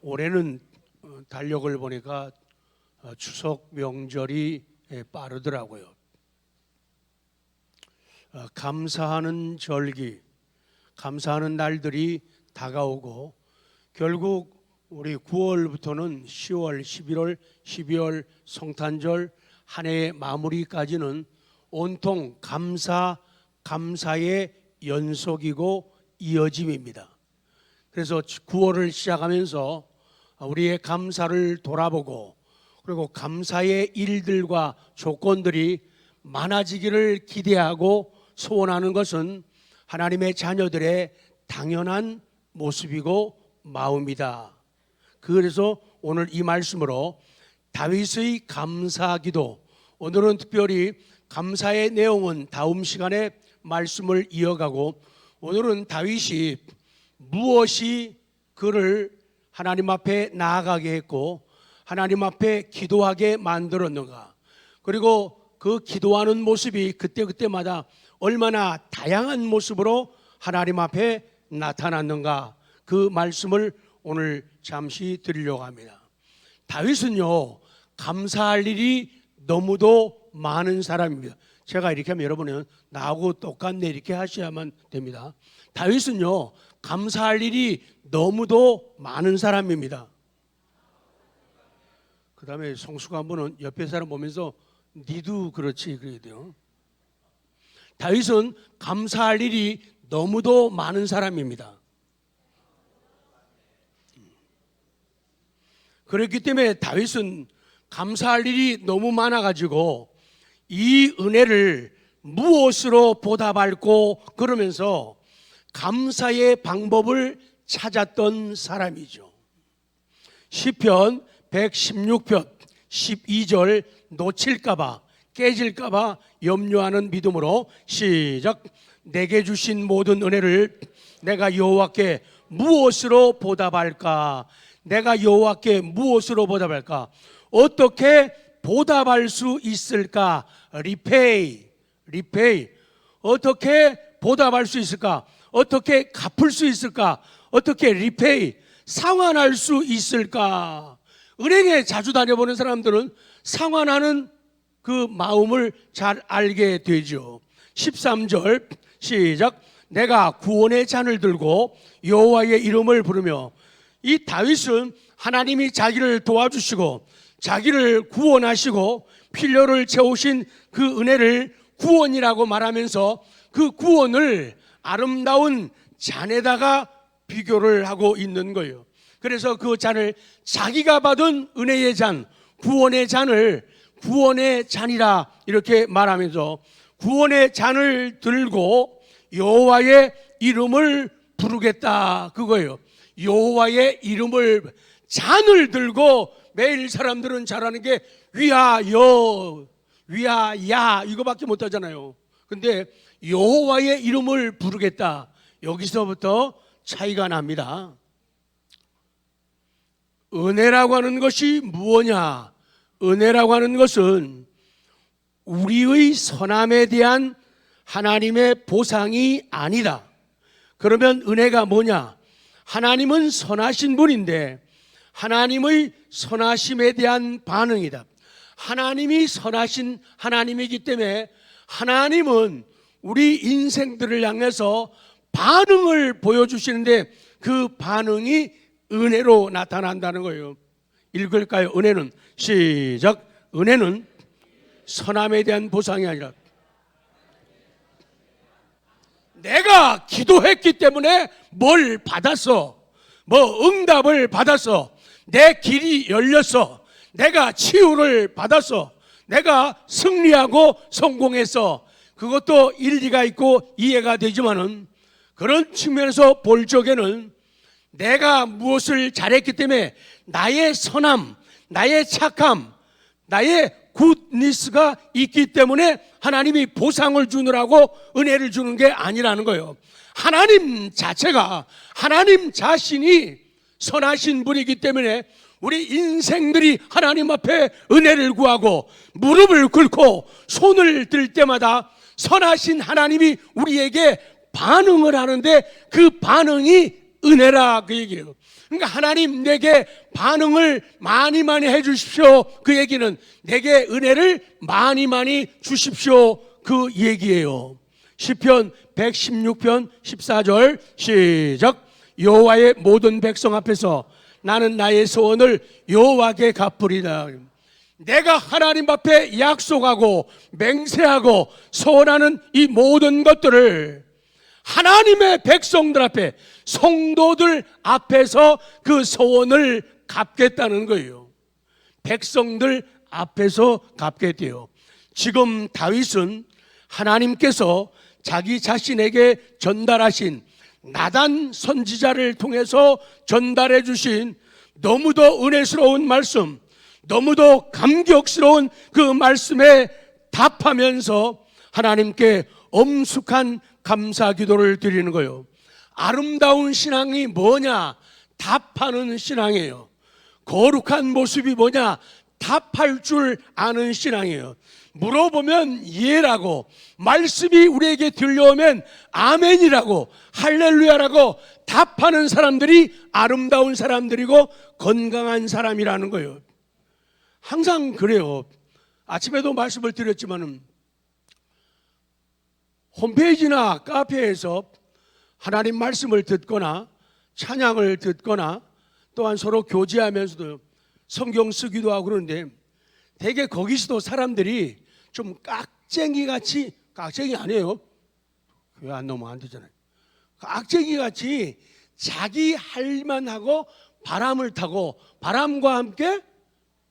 올해는 달력을 보니까 추석 명절이 빠르더라고요. 감사하는 절기, 감사하는 날들이 다가오고 결국 우리 9월부터는 10월, 11월, 12월 성탄절 한 해의 마무리까지는 온통 감사의 연속이고 이어짐입니다. 그래서 9월을 시작하면서 우리의 감사를 돌아보고 그리고 감사의 일들과 조건들이 많아지기를 기대하고 소원하는 것은 하나님의 자녀들의 당연한 모습이고 마음이다. 그래서 오늘 이 말씀으로 다윗의 감사기도, 오늘은 특별히 감사의 내용은 다음 시간에 말씀을 이어가고 오늘은 다윗이 무엇이 그를 하나님 앞에 나아가게 했고 하나님 앞에 기도하게 만들었는가, 그리고 그 기도하는 모습이 그때그때마다 얼마나 다양한 모습으로 하나님 앞에 나타났는가, 그 말씀을 오늘 잠시 드리려고 합니다. 다윗은요, 감사할 일이 너무도 많은 사람입니다. 제가 이렇게 하면 여러분은 나하고 똑같네 이렇게 하셔야만 됩니다. 다윗은요, 감사할 일이 너무도 많은 사람입니다. 그 다음에 성수가 한 분은 옆에 사람 보면서 니도 그렇지 그래야 돼요. 다윗은 감사할 일이 너무도 많은 사람입니다. 그렇기 때문에 다윗은 감사할 일이 너무 많아가지고 이 은혜를 무엇으로 보답할고 그러면서 감사의 방법을 찾았던 사람이죠. 시편 116편 12절 놓칠까봐 깨질까봐 염려하는 믿음으로 시작. 내게 주신 모든 은혜를 내가 여호와께 무엇으로 보답할까? 내가 여호와께 무엇으로 보답할까? 어떻게 보답할 수 있을까? 리페이. 어떻게 보답할 수 있을까? 어떻게 갚을 수 있을까? 어떻게 리페이, 상환할 수 있을까? 은행에 자주 다녀보는 사람들은 상환하는 그 마음을 잘 알게 되죠. 13절 시작. 내가 구원의 잔을 들고 여호와의 이름을 부르며, 이 다윗은 하나님이 자기를 도와주시고 자기를 구원하시고 필요를 채우신 그 은혜를 구원이라고 말하면서 그 구원을 아름다운 잔에다가 비교를 하고 있는 거예요. 그래서 그 잔을 자기가 받은 은혜의 잔, 구원의 잔을 구원의 잔이라 이렇게 말하면서 구원의 잔을 들고 여호와의 이름을 부르겠다 그거예요. 여호와의 이름을, 잔을 들고 매일 사람들은 잘하는 게 위하여, 위하야 이거밖에 못하잖아요. 근데 여호와의 이름을 부르겠다, 여기서부터 차이가 납니다. 은혜라고 하는 것이 무엇이냐? 은혜라고 하는 것은 우리의 선함에 대한 하나님의 보상이 아니다. 그러면 은혜가 뭐냐? 하나님은 선하신 분인데 하나님의 선하심에 대한 반응이다. 하나님이 선하신 하나님이기 때문에 하나님은 우리 인생들을 향해서 반응을 보여주시는데 그 반응이 은혜로 나타난다는 거예요. 읽을까요? 은혜는 시작. 은혜는 선함에 대한 보상이 아니라 내가 기도했기 때문에 뭘 받았어, 뭐 응답을 받았어, 내 길이 열렸어, 내가 치유를 받았어, 내가 승리하고 성공했어. 그것도 일리가 있고 이해가 되지만은 그런 측면에서 볼 적에는 내가 무엇을 잘했기 때문에 나의 선함, 나의 착함, 나의 굿니스가 있기 때문에 하나님이 보상을 주느라고 은혜를 주는 게 아니라는 거예요. 하나님 자체가, 하나님 자신이 선하신 분이기 때문에 우리 인생들이 하나님 앞에 은혜를 구하고 무릎을 꿇고 손을 들 때마다 선하신 하나님이 우리에게 반응을 하는데 그 반응이 은혜라 그 얘기예요. 그러니까 하나님 내게 반응을 많이 해주십시오. 그 얘기는 내게 은혜를 많이 주십시오. 그 얘기예요. 시편 116편 14절 시작. 여호와의 모든 백성 앞에서 나는 나의 소원을 여호와께 갚으리라. 내가 하나님 앞에 약속하고 맹세하고 소원하는 이 모든 것들을 하나님의 백성들 앞에, 성도들 앞에서 그 소원을 갚겠다는 거예요. 백성들 앞에서 갚겠대요. 지금 다윗은 하나님께서 자기 자신에게 전달하신 나단 선지자를 통해서 전달해 주신 너무도 은혜스러운 말씀, 너무도 감격스러운 그 말씀에 답하면서 하나님께 엄숙한 감사 기도를 드리는 거예요. 아름다운 신앙이 뭐냐? 답하는 신앙이에요. 거룩한 모습이 뭐냐? 답할 줄 아는 신앙이에요. 물어보면 예라고, 말씀이 우리에게 들려오면 아멘이라고, 할렐루야라고 답하는 사람들이 아름다운 사람들이고 건강한 사람이라는 거예요. 항상 그래요. 아침에도 말씀을 드렸지만은 홈페이지나 카페에서 하나님 말씀을 듣거나 찬양을 듣거나 또한 서로 교제하면서도 성경 쓰기도 하고 그러는데 되게 거기서도 사람들이 좀 깍쟁이같이, 깍쟁이 아니에요. 교회 안 넣으면 안 되잖아요. 깍쟁이같이 자기 할 만하고 바람을 타고 바람과 함께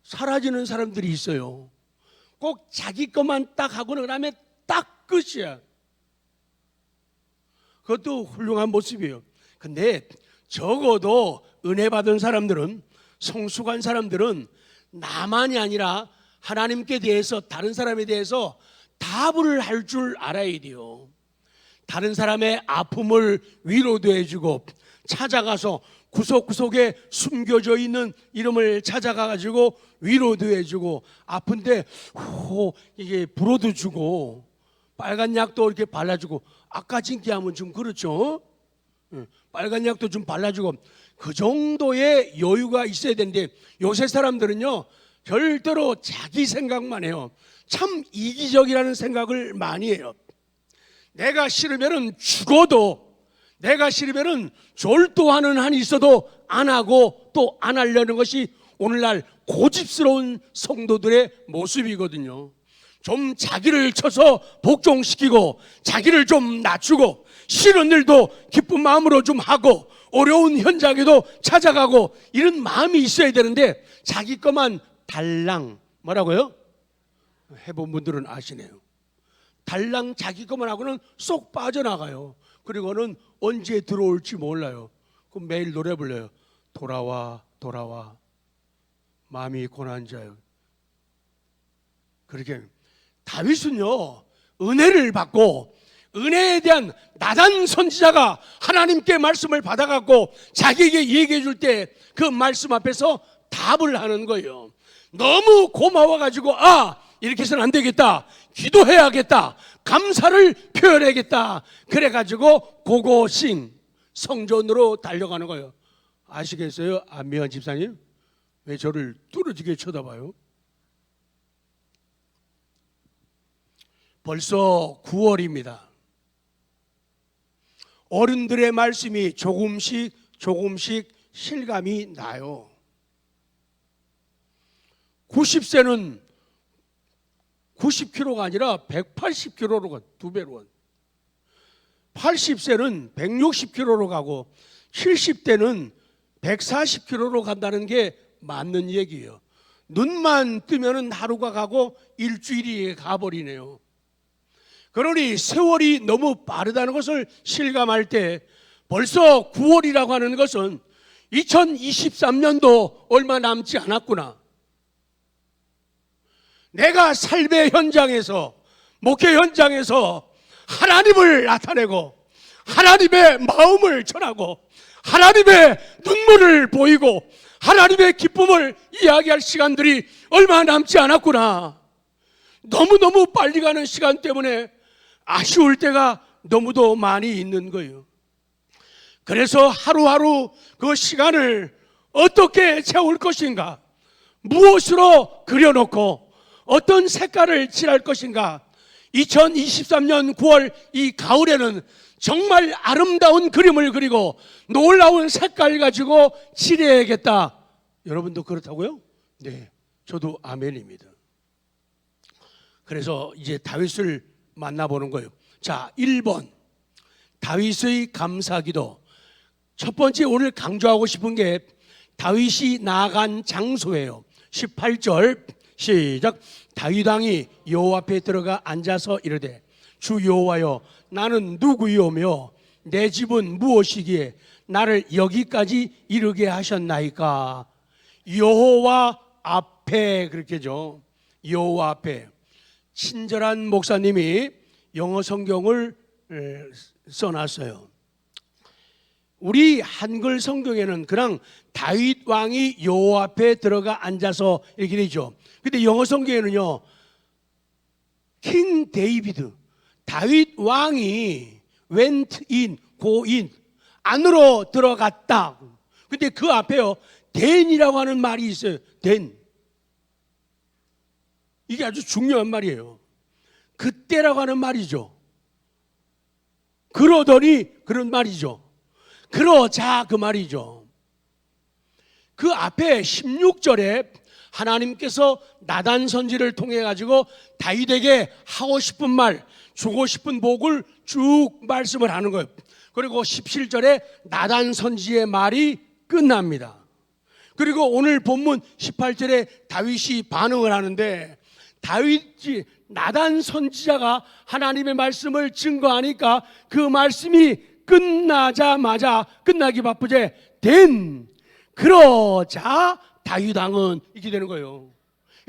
사라지는 사람들이 있어요. 꼭 자기 것만 딱 하고 그다음에 딱 끝이야. 그것도 훌륭한 모습이에요. 근데 적어도 은혜 받은 사람들은, 성숙한 사람들은 나만이 아니라 하나님께 대해서, 다른 사람에 대해서 답을 할 줄 알아야 돼요. 다른 사람의 아픔을 위로도 해주고, 찾아가서 구석구석에 숨겨져 있는 이름을 찾아가가지고 위로도 해주고, 아픈데 이게 불어도 주고, 빨간 약도 이렇게 발라주고, 아까 진기 하면 좀 그렇죠. 빨간 약도 좀 발라주고, 그 정도의 여유가 있어야 되는데 요새 사람들은요 절대로 자기 생각만 해요. 참 이기적이라는 생각을 많이 해요. 내가 싫으면은 죽어도, 내가 싫으면은 졸도하는 한이 있어도 안 하고 또 안 하려는 것이 오늘날 고집스러운 성도들의 모습이거든요. 좀 자기를 쳐서 복종시키고 자기를 좀 낮추고 싫은 일도 기쁜 마음으로 좀 하고 어려운 현장에도 찾아가고 이런 마음이 있어야 되는데 자기 것만 달랑, 뭐라고요? 해본 분들은 아시네요. 달랑 자기 것만 하고는 쏙 빠져나가요. 그리고는 언제 들어올지 몰라요. 그럼 매일 노래 불러요. 돌아와 돌아와 마음이 고난 자요. 그렇게 다윗은요 은혜를 받고 은혜에 대한 나단 선지자가 하나님께 말씀을 받아갖고 자기에게 얘기해 줄 때 그 말씀 앞에서 답을 하는 거예요. 너무 고마워가지고 이렇게 해서는 안 되겠다, 기도해야겠다, 감사를 표현해야겠다, 그래가지고 고고싱 성전으로 달려가는 거예요. 아시겠어요? 안미환 집사님? 왜 저를 뚫어지게 쳐다봐요? 벌써 9월입니다. 어른들의 말씀이 조금씩 실감이 나요. 90세는 90kg가 아니라 180kg로 가, 2배로 가. 80세는 160kg로 가고 70대는 140kg로 간다는 게 맞는 얘기예요. 눈만 뜨면 하루가 가고 일주일이 가버리네요. 그러니 세월이 너무 빠르다는 것을 실감할 때 벌써 9월이라고 하는 것은 2023년도 얼마 남지 않았구나. 내가 삶의 현장에서, 목회 현장에서 하나님을 나타내고 하나님의 마음을 전하고 하나님의 눈물을 보이고 하나님의 기쁨을 이야기할 시간들이 얼마 남지 않았구나. 너무너무 빨리 가는 시간 때문에 아쉬울 때가 너무도 많이 있는 거예요. 그래서 하루하루 그 시간을 어떻게 채울 것인가, 무엇으로 그려놓고 어떤 색깔을 칠할 것인가. 2023년 9월 이 가을에는 정말 아름다운 그림을 그리고 놀라운 색깔 가지고 칠해야겠다. 여러분도 그렇다고요? 네, 저도 아멘입니다. 그래서 이제 다윗을 만나보는 거예요. 자, 1번 다윗의 감사기도. 첫 번째 오늘 강조하고 싶은 게 다윗이 나아간 장소예요. 18절 시작. 다윗 왕이 여호와 앞에 들어가 앉아서 이르되 주 여호와여, 나는 누구이오며 내 집은 무엇이기에 나를 여기까지 이르게 하셨나이까. 여호와 앞에, 그렇게죠. 여호와 앞에. 친절한 목사님이 영어 성경을 써놨어요. 우리 한글 성경에는 그냥 다윗 왕이 여호와 앞에 들어가 앉아서 이렇게 되죠. 근데 영어 성경에는요, 킹 데이비드, 다윗 왕이 went in, go in, 안으로 들어갔다. 근데 그 앞에요, then이라고 하는 말이 있어요. then. 이게 아주 중요한 말이에요. 그때라고 하는 말이죠. 그러더니, 그런 말이죠. 그러자, 그 말이죠. 그 앞에 16절에 하나님께서 나단 선지를 통해 가지고 다윗에게 하고 싶은 말, 주고 싶은 복을 쭉 말씀을 하는 거예요. 그리고 17절에 나단 선지의 말이 끝납니다. 그리고 오늘 본문 18절에 다윗이 반응을 하는데, 다윗이 나단 선지자가 하나님의 말씀을 증거하니까 그 말씀이 끝나자마자, 끝나기 바쁘제 된, 그러자 다윗 왕은 이렇게 되는 거예요.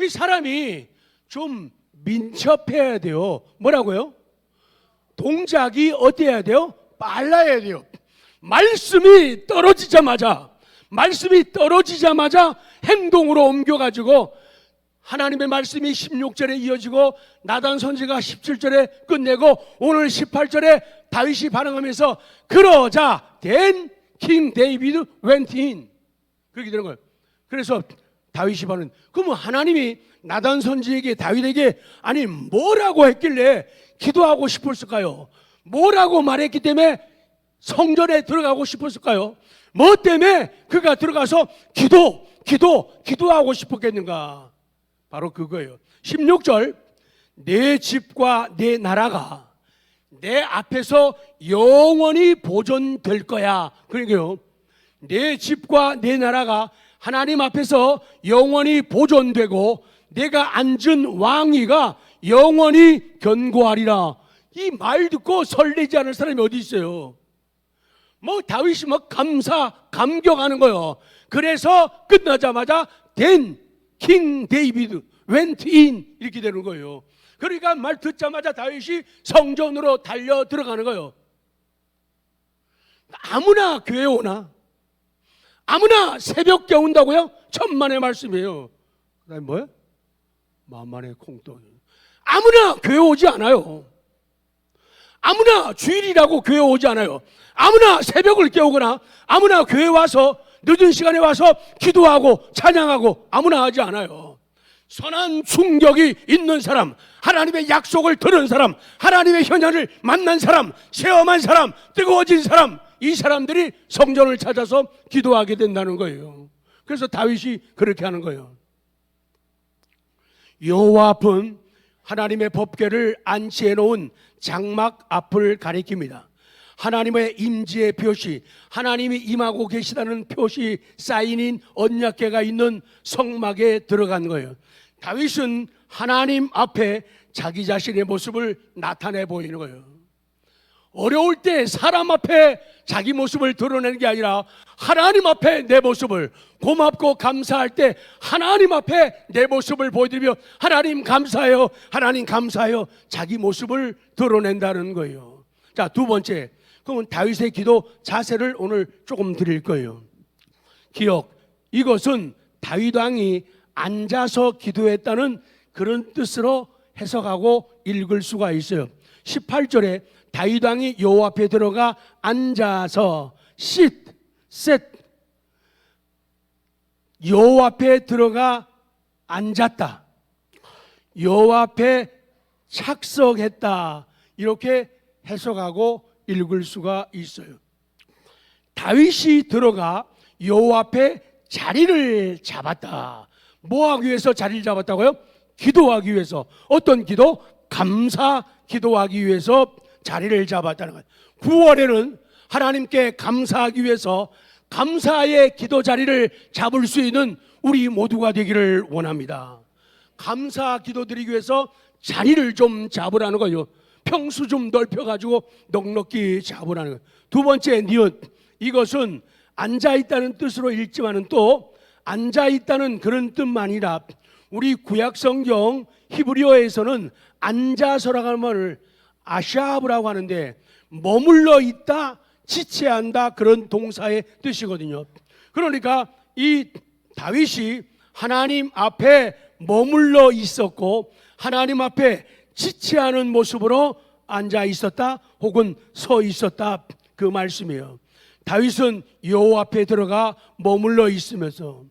이 사람이 좀 민첩해야 돼요. 뭐라고요? 동작이 어때야 돼요? 빨라야 돼요. 말씀이 떨어지자마자 행동으로 옮겨가지고 하나님의 말씀이 16절에 이어지고 나단 선지가 17절에 끝내고 오늘 18절에 다윗이 반응하면서 그러자 then king David went in, 그렇게 되는 거예요. 그래서 다윗이 반응, 그러면 하나님이 나단 선지에게, 다윗에게 아니 뭐라고 했길래 기도하고 싶었을까요? 뭐라고 말했기 때문에 성전에 들어가고 싶었을까요? 뭐 때문에 그가 들어가서 기도하고 싶었겠는가? 바로 그거예요. 16절, 내 집과 내 나라가 내 앞에서 영원히 보존될 거야. 그러니까요, 내 집과 내 나라가 하나님 앞에서 영원히 보존되고 내가 앉은 왕위가 영원히 견고하리라. 이 말 듣고 설레지 않을 사람이 어디 있어요? 뭐 다윗이 막 감격하는 거예요. 그래서 끝나자마자 then king David went in, 이렇게 되는 거예요. 그러니까 말 듣자마자 다윗이 성전으로 달려 들어가는 거예요. 아무나 교회 오나? 아무나 새벽에 온다고요? 천만의 말씀이에요. 그다음에 뭐예요? 만만의 콩떡. 아무나 교회 오지 않아요. 아무나 주일이라고 교회 오지 않아요. 아무나 새벽을 깨우거나 아무나 교회 와서 늦은 시간에 와서 기도하고 찬양하고 아무나 하지 않아요. 선한 충격이 있는 사람, 하나님의 약속을 들은 사람, 하나님의 현현을 만난 사람, 체험한 사람, 뜨거워진 사람, 이 사람들이 성전을 찾아서 기도하게 된다는 거예요. 그래서 다윗이 그렇게 하는 거예요. 여호와 앞은 하나님의 법궤를 안치해 놓은 장막 앞을 가리킵니다. 하나님의 임재의 표시, 하나님이 임하고 계시다는 표시 사인인 언약궤가 있는 성막에 들어간 거예요. 다윗은 하나님 앞에 자기 자신의 모습을 나타내 보이는 거예요. 어려울 때 사람 앞에 자기 모습을 드러내는 게 아니라 하나님 앞에 내 모습을, 고맙고 감사할 때 하나님 앞에 내 모습을 보여드리며 하나님 감사해요, 하나님 감사해요, 자기 모습을 드러낸다는 거예요. 자, 두 번째, 그러면 다윗의 기도 자세를 오늘 조금 드릴 거예요. 기억, 이것은 다윗 왕이 앉아서 기도했다는 그런 뜻으로 해석하고 읽을 수가 있어요. 18절에 다윗 왕이 여호와 앞에 들어가 앉아서, sit 여호와 앞에 들어가 앉았다, 여호와 앞에 착석했다, 이렇게 해석하고 읽을 수가 있어요. 다윗이 들어가 여호와 앞에 자리를 잡았다. 뭐 하기 위해서 자리를 잡았다고요? 기도하기 위해서. 어떤 기도? 감사 기도하기 위해서 자리를 잡았다는 거예요. 9월에는 하나님께 감사하기 위해서 감사의 기도 자리를 잡을 수 있는 우리 모두가 되기를 원합니다. 감사 기도 드리기 위해서 자리를 좀 잡으라는 거예요. 평수 좀 넓혀가지고 넉넉히 잡으라는 거예요. 두 번째 니은, 이것은 앉아있다는 뜻으로 읽지만은 또 앉아있다는 그런 뜻만 아니라 우리 구약성경 히브리어에서는 앉아서라고 하는 말을 아샤브라고 하는데 머물러 있다, 지체한다, 그런 동사의 뜻이거든요. 그러니까 이 다윗이 하나님 앞에 머물러 있었고 하나님 앞에 지체하는 모습으로 앉아 있었다 혹은 서 있었다, 그 말씀이에요. 다윗은 여호와 앞에 들어가 머물러 있으면서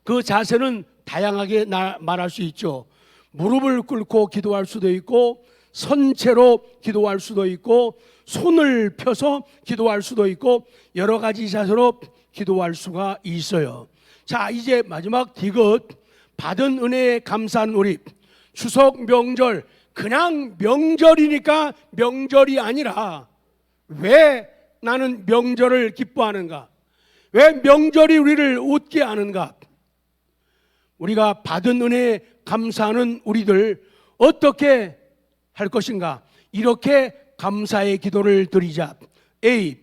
그 자세는 다양하게 말할 수 있죠. 무릎을 꿇고 기도할 수도 있고 선체로 기도할 수도 있고 손을 펴서 기도할 수도 있고 여러 가지 자세로 기도할 수가 있어요. 자, 이제 마지막 디귿, 받은 은혜에 감사한 우리. 추석 명절, 그냥 명절이니까 명절이 아니라 왜 나는 명절을 기뻐하는가? 왜 명절이 우리를 웃게 하는가? 우리가 받은 은혜에 감사하는 우리들 어떻게 할 것인가? 이렇게 감사의 기도를 드리자. A.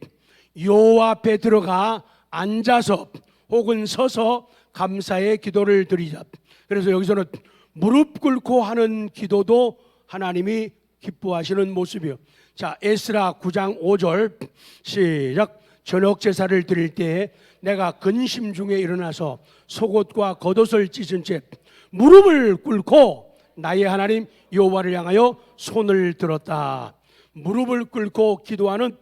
여호와 앞에 들어가 앉아서 혹은 서서 감사의 기도를 드리자. 그래서 여기서는 무릎 꿇고 하는 기도도 하나님이 기뻐하시는 모습이요. 자, 에스라 9장 5절 시작. 저녁 제사를 드릴 때에 내가 근심 중에 일어나서 속옷과 겉옷을 찢은 채 무릎을 꿇고 나의 하나님 여호와를 향하여 손을 들었다. 무릎을 꿇고 기도하는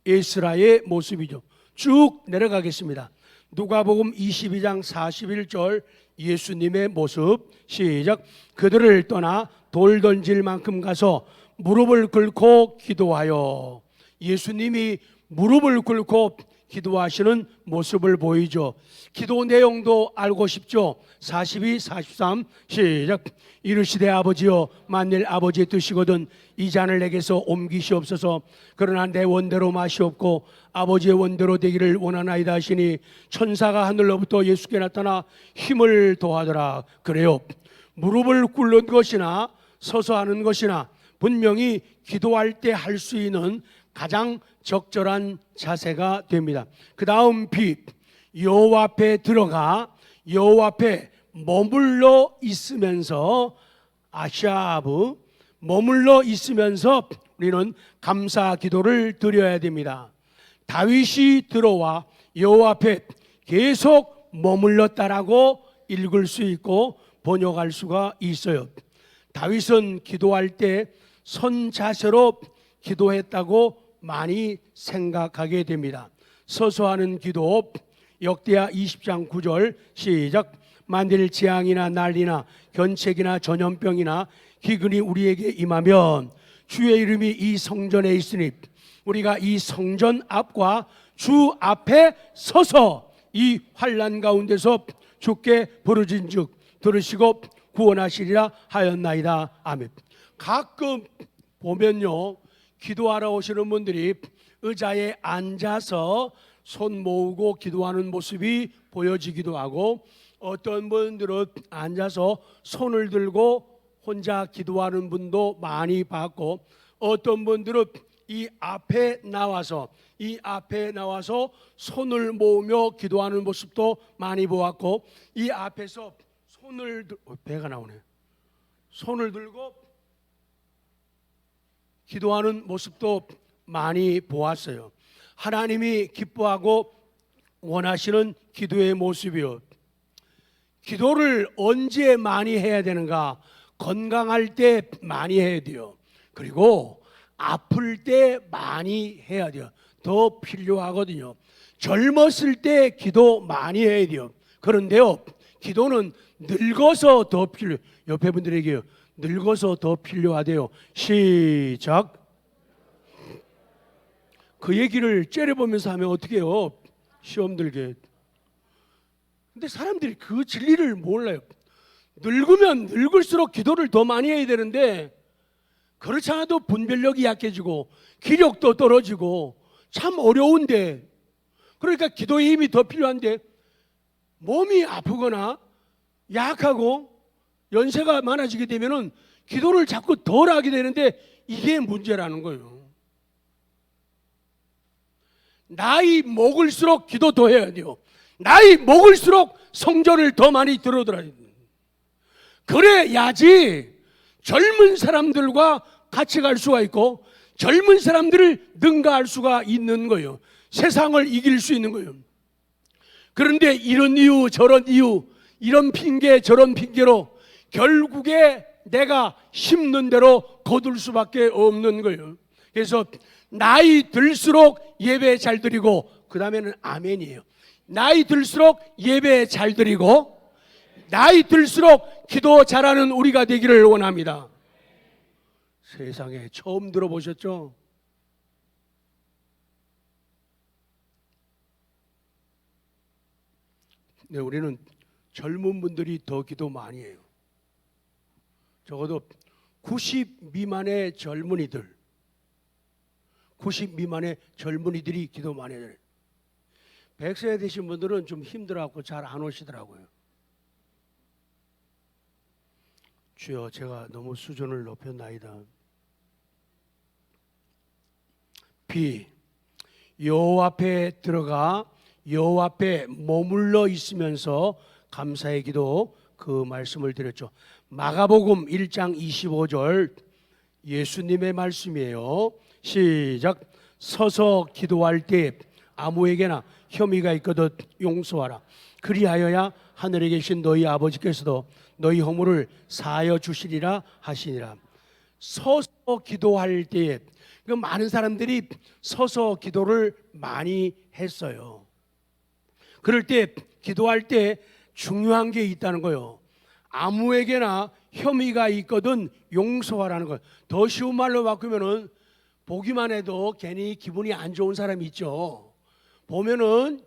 에스라의 모습이죠. 쭉 내려가겠습니다. 누가복음 22장 41절 예수님의 모습 시작. 그들을 떠나 돌 던질 만큼 가서 무릎을 꿇고 기도하여. 예수님이 무릎을 꿇고 기도하시는 모습을 보이죠. 기도 내용도 알고 싶죠. 42, 43 시작. 이르시되 아버지여 만일 아버지의 뜻이거든 이 잔을 내게서 옮기시옵소서. 그러나 내 원대로 마시옵고 아버지의 원대로 되기를 원하나이다 하시니 천사가 하늘로부터 예수께 나타나 힘을 더하더라. 그래요, 무릎을 꿇는 것이나 서서 하는 것이나 분명히 기도할 때 할 수 있는 가장 적절한 자세가 됩니다. 그 다음 B, 여호와 앞에 들어가 여호와 앞에 머물러 있으면서 아샤브, 머물러 있으면서 우리는 감사 기도를 드려야 됩니다. 다윗이 들어와 여호와 앞에 계속 머물렀다라고 읽을 수 있고 번역할 수가 있어요. 다윗은 기도할 때 선 자세로 기도했다고 많이 생각하게 됩니다. 서서 하는 기도, 역대하 20장 9절 시작. 만일 재앙이나 난리나 견책이나 전염병이나 기근이 우리에게 임하면 주의 이름이 이 성전에 있으니 우리가 이 성전 앞과 주 앞에 서서 이 환난 가운데서 주께 부르짖은즉 들으시고 구원하시리라 하였나이다. 아멘. 가끔 보면요, 기도하러 오시는 분들이 의자에 앉아서 손 모으고 기도하는 모습이 보여지기도 하고 어떤 분들은 앉아서 손을 들고 혼자 기도하는 분도 많이 봤고 어떤 분들은 이 앞에 나와서 손을 모으며 기도하는 모습도 많이 보았고 이 앞에서 배가 나오네. 손을 들고 기도하는 모습도 많이 보았어요. 하나님이 기뻐하고 원하시는 기도의 모습이요. 기도를 언제 많이 해야 되는가? 건강할 때 많이 해야 돼요. 그리고 아플 때 많이 해야 돼요. 더 필요하거든요. 젊었을 때 기도 많이 해야 돼요. 그런데요, 기도는 늙어서 더 필요. 옆에 분들에게요, 늙어서 더 필요하대요. 시작. 그 얘기를 째려보면서 하면 어떻게 해요? 시험 들게. 근데 사람들이 그 진리를 몰라요. 늙으면 늙을수록 기도를 더 많이 해야 되는데, 그렇지 않아도 분별력이 약해지고 기력도 떨어지고 참 어려운데, 그러니까 기도의 힘이 더 필요한데 몸이 아프거나 약하고 연세가 많아지게 되면은 기도를 자꾸 덜 하게 되는데, 이게 문제라는 거예요. 나이 먹을수록 기도 더 해야 돼요. 나이 먹을수록 성전을 더 많이 들어들어야 돼요. 그래야지 젊은 사람들과 같이 갈 수가 있고 젊은 사람들을 능가할 수가 있는 거예요. 세상을 이길 수 있는 거예요. 그런데 이런 이유 저런 이유, 이런 핑계 저런 핑계로 결국에 내가 힘든 대로 거둘 수밖에 없는 거예요. 그래서 나이 들수록 예배 잘 드리고, 그 다음에는 아멘이에요. 나이 들수록 예배 잘 드리고 나이 들수록 기도 잘하는 우리가 되기를 원합니다. 세상에 처음 들어보셨죠? 네, 우리는 젊은 분들이 더 기도 많이 해요. 적어도 90 미만의 젊은이들, 90 미만의 젊은이들이 기도 많이 해요. 100세 되신 분들은 좀 힘들어갖고 잘 안 오시더라고요. 주여, 제가 너무 수준을 높였나이다. B. 여호와 앞에 들어가 여호와 앞에 머물러 있으면서 감사의 기도, 그 말씀을 드렸죠. 마가복음 1장 25절 예수님의 말씀이에요. 시작. 서서 기도할 때 아무에게나 혐의가 있거든 용서하라. 그리하여야 하늘에 계신 너희 아버지께서도 너희 허물을 사하여 주시리라 하시니라. 서서 기도할 때에, 그 많은 사람들이 서서 기도를 많이 했어요. 그럴 때 기도할 때 중요한 게 있다는 거예요. 아무에게나 혐의가 있거든 용서하라는 거예요. 더 쉬운 말로 바꾸면은, 보기만 해도 괜히 기분이 안 좋은 사람이 있죠. 보면은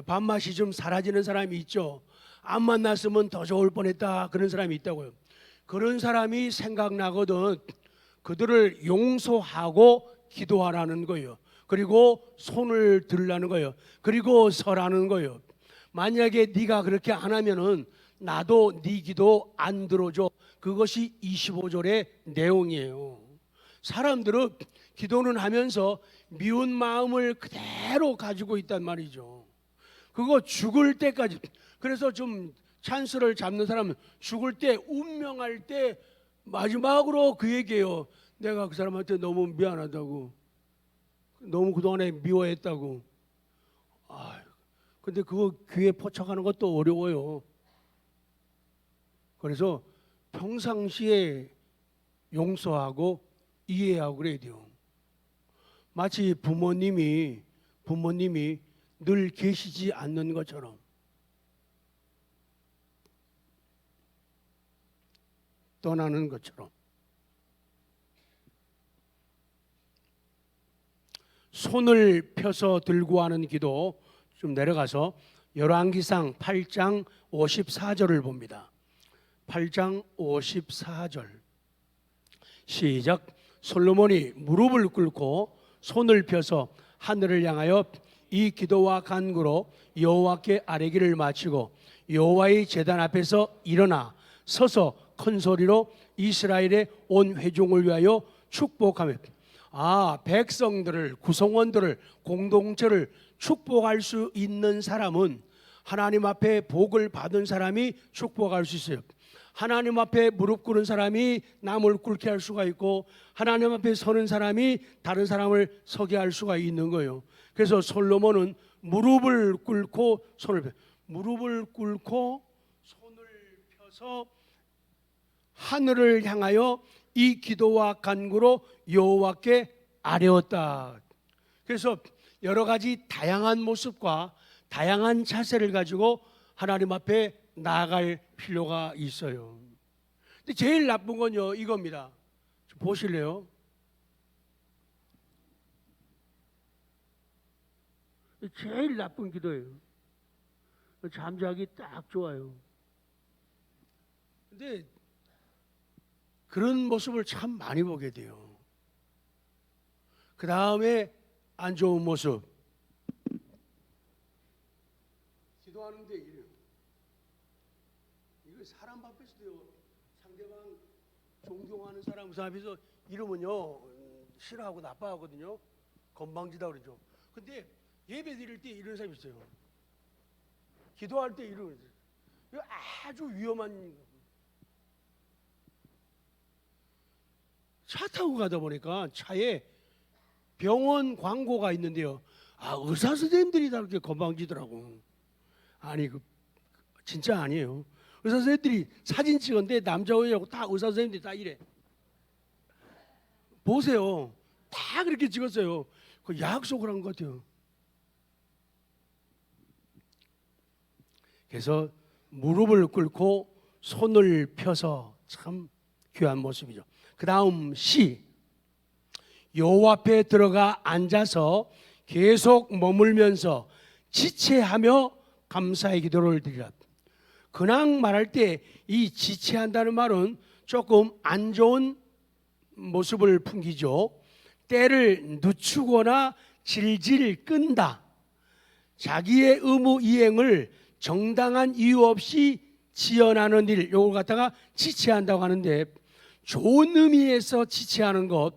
밥맛이 좀 사라지는 사람이 있죠. 안 만났으면 더 좋을 뻔했다, 그런 사람이 있다고요. 그런 사람이 생각나거든 그들을 용서하고 기도하라는 거예요. 그리고 손을 들라는 거예요. 그리고 서라는 거예요. 만약에 네가 그렇게 안 하면은 나도 네 기도 안 들어줘. 그것이 25절의 내용이에요. 사람들은 기도는 하면서 미운 마음을 그대로 가지고 있단 말이죠. 그거 죽을 때까지. 그래서 좀 찬스를 잡는 사람은 죽을 때, 운명할 때 마지막으로 그 얘기해요. 내가 그 사람한테 너무 미안하다고, 너무 그동안에 미워했다고. 근데 그거 귀에 포착하는 것도 어려워요. 그래서 평상시에 용서하고 이해하고 그래야 돼요. 마치 부모님이 늘 계시지 않는 것처럼. 떠나는 것처럼. 손을 펴서 들고 하는 기도, 좀 내려가서 열왕기상 8장 54절을 봅니다. 8장 54절 시작. 솔로몬이 무릎을 꿇고 손을 펴서 하늘을 향하여 이 기도와 간구로 여호와께 아뢰기를 마치고 여호와의 제단 앞에서 일어나 서서 큰 소리로 이스라엘의 온 회중을 위하여 축복하며, 백성들을, 구성원들을, 공동체를 축복할 수 있는 사람은 하나님 앞에 복을 받은 사람이 축복할 수 있어요. 하나님 앞에 무릎 꿇은 사람이 남을 꿇게 할 수가 있고, 하나님 앞에 서는 사람이 다른 사람을 서게 할 수가 있는 거예요. 그래서 솔로몬은 무릎을 꿇고 손을 펴서 하늘을 향하여 이 기도와 간구로 여호와께 아뢰었다. 그래서 여러 가지 다양한 모습과 다양한 자세를 가지고 하나님 앞에 나아갈 필요가 있어요. 근데 제일 나쁜 건요, 이겁니다. 좀 보실래요? 제일 나쁜 기도예요. 잠자기 딱 좋아요. 근데 그런 모습을 참 많이 보게 돼요. 그 다음에 안 좋은 모습. 기도하는데 이래요. 이거 사람 앞에서도요, 상대방 존경하는 사람 앞에서 이러면요, 싫어하고 나빠하거든요. 건방지다 그러죠. 근데 예배 드릴 때 이런 사람이 있어요. 기도할 때 이러는 거예요. 이거 아주 위험한. 차 타고 가다 보니까 차에 병원 광고가 있는데요. 의사 선생님들이 다 그렇게 건방지더라고. 아니, 진짜 아니에요. 의사 선생님들이 사진 찍었는데 남자 여자고 다 의사 선생님들이 다 이래. 보세요. 다 그렇게 찍었어요. 그 약속을 한 것 같아요. 그래서 무릎을 꿇고 손을 펴서 참 귀한 모습이죠. 그 다음 시. 여호와 앞에 들어가 앉아서 계속 머물면서 지체하며 감사의 기도를 드리라. 근황 말할 때 이 지체한다는 말은 조금 안 좋은 모습을 풍기죠. 때를 늦추거나 질질 끈다. 자기의 의무 이행을 정당한 이유 없이 지연하는 일, 요걸 갖다가 지체한다고 하는데, 좋은 의미에서 지체하는 것,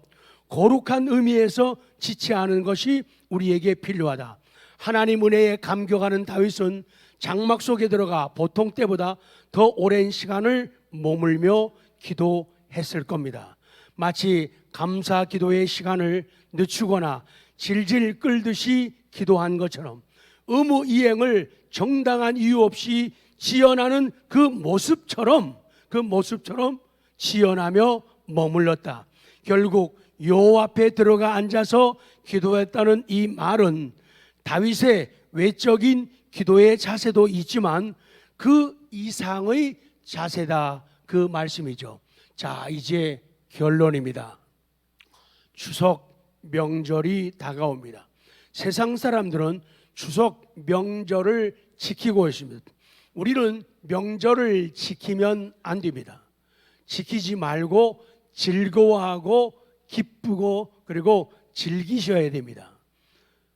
거룩한 의미에서 지체하는 것이 우리에게 필요하다. 하나님 은혜에 감격하는 다윗은 장막 속에 들어가 보통 때보다 더 오랜 시간을 머물며 기도했을 겁니다. 마치 감사 기도의 시간을 늦추거나 질질 끌듯이 기도한 것처럼 의무 이행을 정당한 이유 없이 지연하는 그 모습처럼 지연하며 머물렀다. 결국 여호와 앞에 들어가 앉아서 기도했다는 이 말은 다윗의 외적인 기도의 자세도 있지만 그 이상의 자세다, 그 말씀이죠. 자, 이제 결론입니다. 추석 명절이 다가옵니다. 세상 사람들은 추석 명절을 지키고 있습니다. 우리는 명절을 지키면 안 됩니다. 지키지 말고 즐거워하고 기쁘고 그리고 즐기셔야 됩니다.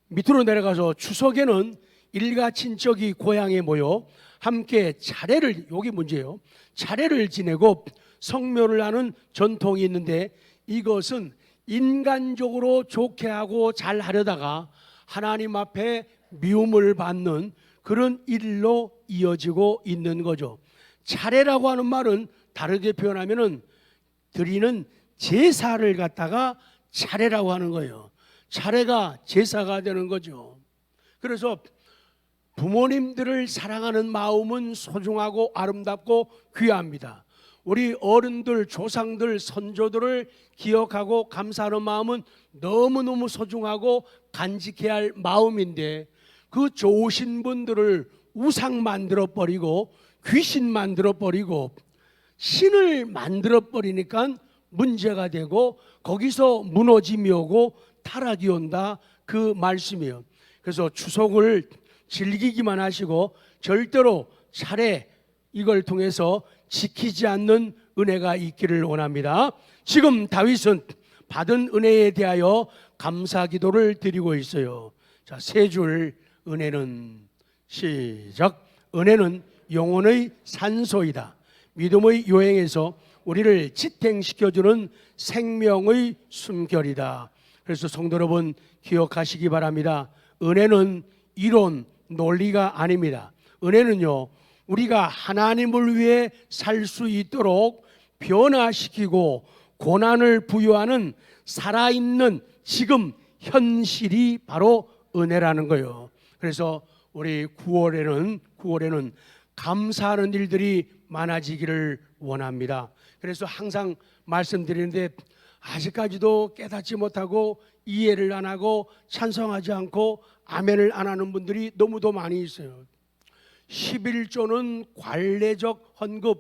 밑으로 내려가서 추석에는 일가 친척이 고향에 모여 함께 차례를, 여기 문제예요. 차례를 지내고 성묘를 하는 전통이 있는데, 이것은 인간적으로 좋게 하고 잘 하려다가 하나님 앞에 미움을 받는 그런 일로 이어지고 있는 거죠. 차례라고 하는 말은 다르게 표현하면은 드리는 제사를 갖다가 차례라고 하는 거예요. 차례가 제사가 되는 거죠. 그래서 부모님들을 사랑하는 마음은 소중하고 아름답고 귀합니다. 우리 어른들, 조상들, 선조들을 기억하고 감사하는 마음은 너무너무 소중하고 간직해야 할 마음인데, 그 좋으신 분들을 우상 만들어버리고 귀신 만들어버리고 신을 만들어버리니까 문제가 되고 거기서 무너짐이 오고 타락이 온다, 그 말씀이에요. 그래서 추석을 즐기기만 하시고 절대로 차례 이걸 통해서 지키지 않는 은혜가 있기를 원합니다. 지금 다윗은 받은 은혜에 대하여 감사 기도를 드리고 있어요. 자, 세 줄 은혜는, 시작. 은혜는 영혼의 산소이다. 믿음의 여행에서 우리를 지탱시켜주는 생명의 숨결이다. 그래서 성도 여러분 기억하시기 바랍니다. 은혜는 이론, 논리가 아닙니다. 은혜는요, 우리가 하나님을 위해 살 수 있도록 변화시키고 고난을 부여하는 살아있는 지금 현실이 바로 은혜라는 거예요. 그래서 우리 9월에는 감사하는 일들이 많아지기를 원합니다. 그래서 항상 말씀드리는데 아직까지도 깨닫지 못하고 이해를 안 하고 찬성하지 않고 아멘을 안 하는 분들이 너무도 많이 있어요. 11조는 관례적 헌금,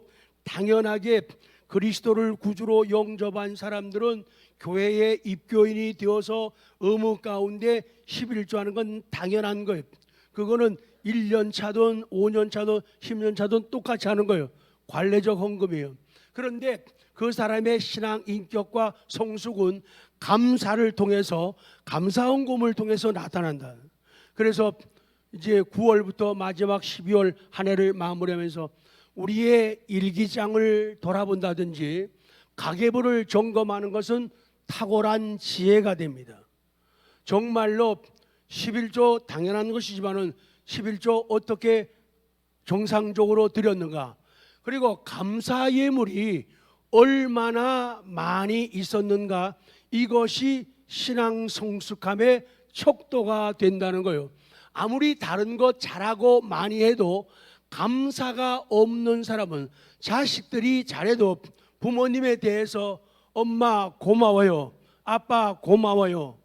당연하게 그리스도를 구주로 영접한 사람들은 교회의 입교인이 되어서 의무 가운데 11조 하는 건 당연한 거예요. 그거는 1년 차든 5년 차든 10년 차든 똑같이 하는 거예요. 관례적 헌금이에요. 그런데 그 사람의 신앙 인격과 성숙은 감사를 통해서, 감사 헌금을 통해서 나타난다. 그래서 이제 9월부터 마지막 12월 한 해를 마무리하면서 우리의 일기장을 돌아본다든지 가계부를 점검하는 것은 탁월한 지혜가 됩니다. 정말로 11조 당연한 것이지만은 11조 어떻게 정상적으로 드렸는가, 그리고 감사 예물이 얼마나 많이 있었는가, 이것이 신앙 성숙함의 척도가 된다는 거예요. 아무리 다른 것 잘하고 많이 해도 감사가 없는 사람은, 자식들이 잘해도 부모님에 대해서 엄마 고마워요, 아빠 고마워요,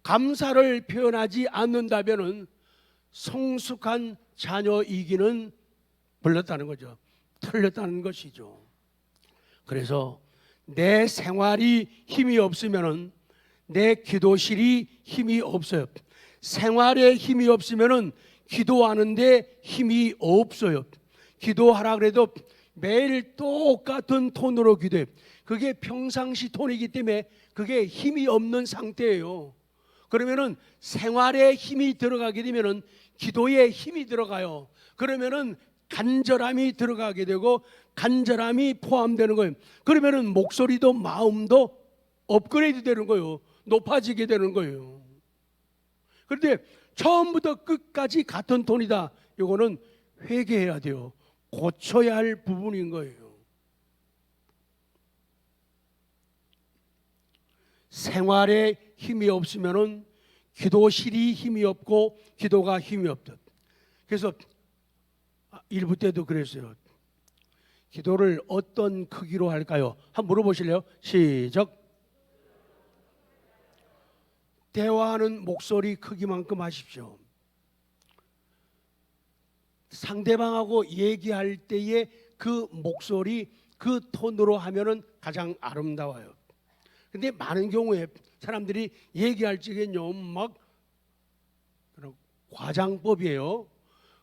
감사를 표현하지 않는다면은 성숙한 자녀이기는 벌렸다는 거죠. 틀렸다는 것이죠. 그래서 내 생활이 힘이 없으면은 내 기도실이 힘이 없어요. 생활에 힘이 없으면은 기도하는데 힘이 없어요. 기도하라 그래도 매일 똑같은 톤으로 기도해. 그게 평상시 톤이기 때문에 그게 힘이 없는 상태예요. 그러면은 생활에 힘이 들어가게 되면은 기도에 힘이 들어가요. 그러면은 간절함이 들어가게 되고 간절함이 포함되는 거예요. 그러면은 목소리도 마음도 업그레이드 되는 거예요. 높아지게 되는 거예요. 그런데 처음부터 끝까지 같은 톤이다, 이거는 회개해야 돼요. 고쳐야 할 부분인 거예요. 생활에 힘이 없으면은 기도실이 힘이 없고 기도가 힘이 없다. 그래서 일부 때도 그랬어요. 기도를 어떤 크기로 할까요? 한번 물어보실래요? 시작. 대화하는 목소리 크기만큼 하십시오. 상대방하고 얘기할 때의 그 목소리, 그 톤으로 하면은 가장 아름다워요. 근데 많은 경우에 사람들이 얘기할 적에는요, 막 그런 과장법이에요.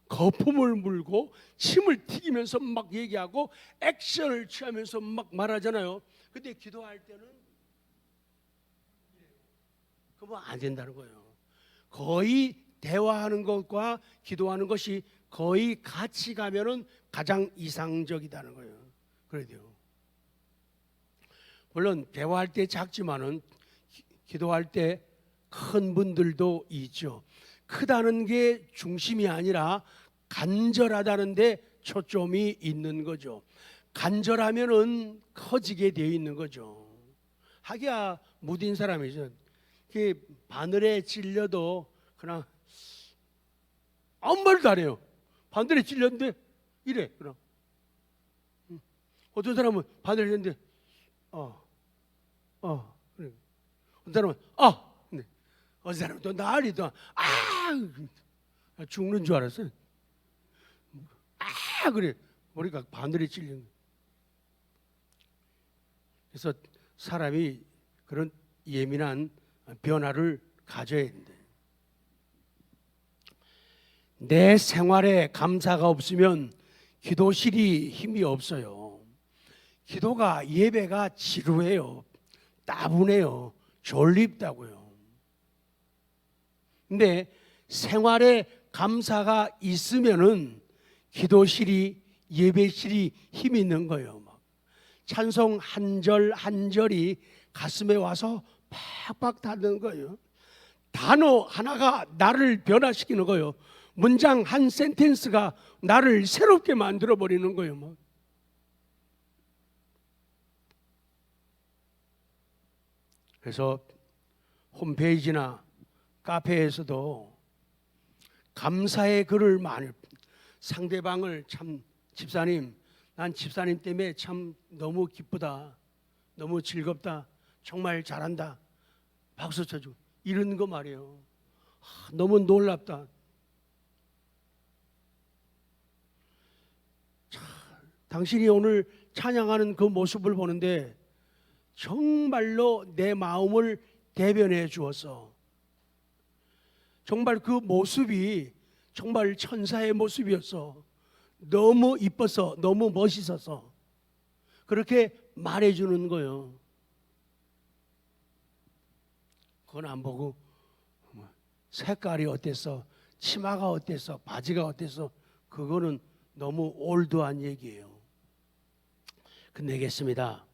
거품을 물고 침을 튀기면서 막 얘기하고 액션을 취하면서 막 말하잖아요. 근데 기도할 때는 그러면 안 된다는 거예요. 거의 대화하는 것과 기도하는 것이 거의 같이 가면은 가장 이상적이다는 거예요. 그래야 돼요. 물론 대화할 때 작지만은 기도할 때 큰 분들도 있죠. 크다는 게 중심이 아니라 간절하다는 데 초점이 있는 거죠. 간절하면은 커지게 되어 있는 거죠. 하기야 무딘 사람이죠. 바늘에 찔려도 그냥 아무 말도 안 해요. 바늘에 찔렸는데 이래. 그럼 어떤 사람은 바늘에 찔렸는데 그래. 어떤 사람은 네. 어떤 사람은 또 난리도 죽는 줄 알았어요. 그래. 머리가 바늘에 찔린. 그래서 사람이 그런 예민한 변화를 가져야 된대. 내 생활에 감사가 없으면 기도실이 힘이 없어요. 기도가, 예배가 지루해요. 따분해요. 졸립다고요. 근데 생활에 감사가 있으면은 기도실이, 예배실이 힘이 있는 거예요. 막 찬송 한 절 한 절이 가슴에 와서 팍팍 닿는 거예요. 단어 하나가 나를 변화시키는 거예요. 문장 한 센텐스가 나를 새롭게 만들어 버리는 거예요. 막. 그래서 홈페이지나 카페에서도 감사의 글을 많이, 상대방을 참, 집사님, 난 집사님 때문에 참 너무 기쁘다, 너무 즐겁다, 정말 잘한다, 박수 쳐주고 이런 거 말이에요. 너무 놀랍다. 당신이 오늘 찬양하는 그 모습을 보는데 정말로 내 마음을 대변해 주어서 정말 그 모습이 정말 천사의 모습이었어. 너무 이뻐서 너무 멋있어서 그렇게 말해주는 거예요. 그건 안 보고 색깔이 어땠어, 치마가 어땠어, 바지가 어땠어, 그거는 너무 올드한 얘기예요. 끝내겠습니다.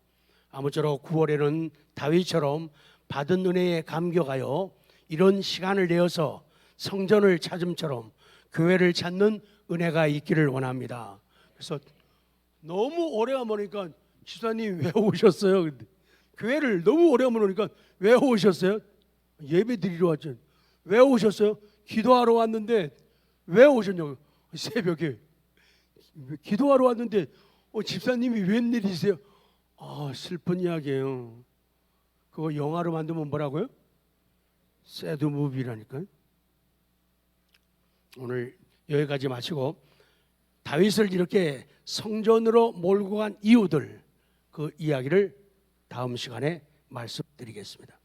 아무쪼록 9월에는 다윗처럼 받은 은혜에 감격하여 이런 시간을 내어서 성전을 찾음처럼 교회를 찾는 은혜가 있기를 원합니다. 그래서 너무 오래가 머니까 지사님 왜 오셨어요? 교회를 너무 오래가 머니까 왜 오셨어요? 예배 드리러 왔죠. 왜 오셨어요? 기도하러 왔는데 왜 오셨냐고. 새벽에 기도하러 왔는데 집사님이 웬일이세요? 슬픈 이야기예요. 그거 영화로 만들면 뭐라고요? 새드 무비라니까요. 오늘 여기까지 마치고 다윗을 이렇게 성전으로 몰고 간 이유들 그 이야기를 다음 시간에 말씀드리겠습니다.